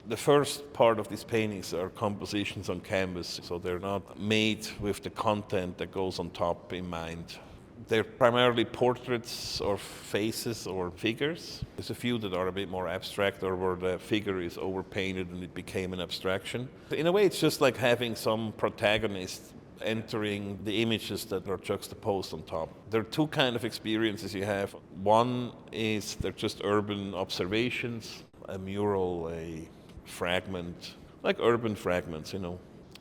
The first part of these paintings are compositions on canvas, so they're not made with the content that goes on top in mind. They're primarily portraits or faces or figures. There's a few that are a bit more abstract or where the figure is overpainted and it became an abstraction. In a way, it's just like having some protagonist entering the images that are juxtaposed on top. There are two kind of experiences you have. One is they're just urban observations, a mural, a fragment, like urban fragments,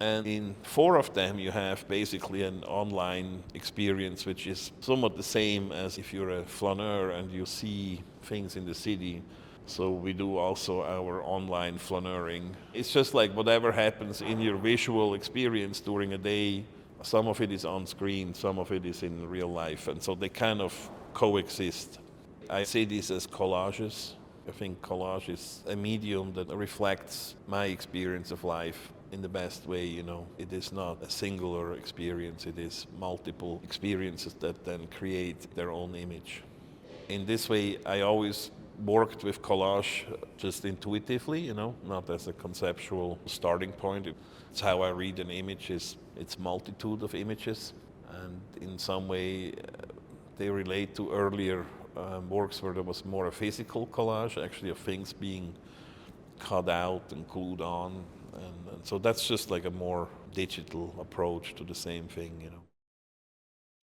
And in four of them, you have basically an online experience, which is somewhat the same as if you're a flaneur and you see things in the city. So we do also our online flaneuring. It's just like whatever happens in your visual experience during a day, some of it is on screen, some of it is in real life. And so they kind of coexist. I see these as collages. I think collage is a medium that reflects my experience of life in the best way, It is not a singular experience, it is multiple experiences that then create their own image. In this way, I always worked with collage just intuitively, not as a conceptual starting point. It's how I read an image, it's multitude of images, and in some way they relate to earlier works where there was more a physical collage, actually of things being cut out and glued on. And so that's just like a more digital approach to the same thing,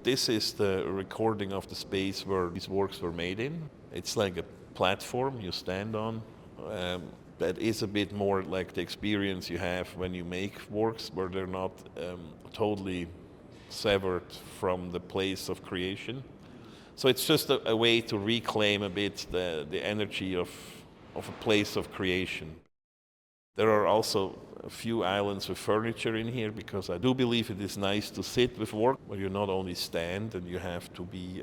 This is the recording of the space where these works were made in. It's like a platform you stand on. That is a bit more like the experience you have when you make works where they're not totally severed from the place of creation. So it's just a way to reclaim a bit the energy of a place of creation. There are also a few islands with furniture in here because I do believe it is nice to sit with work where you not only stand and you have to be,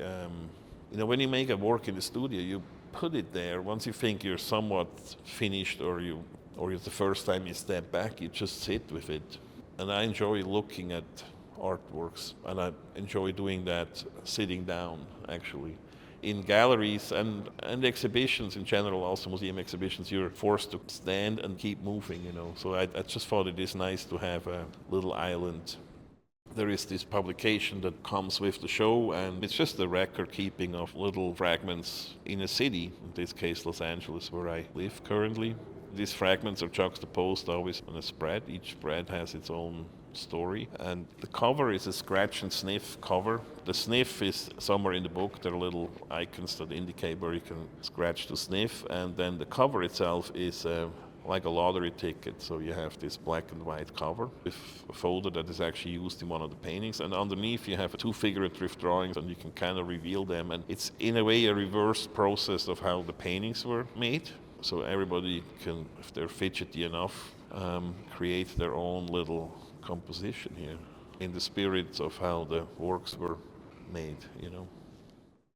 when you make a work in the studio, you put it there. Once you think you're somewhat finished or it's the first time you step back, you just sit with it. And I enjoy looking at artworks, and I enjoy doing that sitting down, actually. In galleries and exhibitions in general, also museum exhibitions, you're forced to stand and keep moving, So I just thought it is nice to have a little island. There is this publication that comes with the show, and it's just a record keeping of little fragments in a city, in this case Los Angeles, where I live currently. These fragments are juxtaposed always on a spread. Each spread has its own story. And the cover is a Scratch and Sniff cover. The sniff is somewhere in the book. There are little icons that indicate where you can scratch to sniff. And then the cover itself is like a lottery ticket. So you have this black and white cover with a folder that is actually used in one of the paintings. And underneath you have two figurative drawings, and you can kind of reveal them. And it's in a way a reverse process of how the paintings were made. So everybody can, if they're fidgety enough, create their own little composition here in the spirit of how the works were made,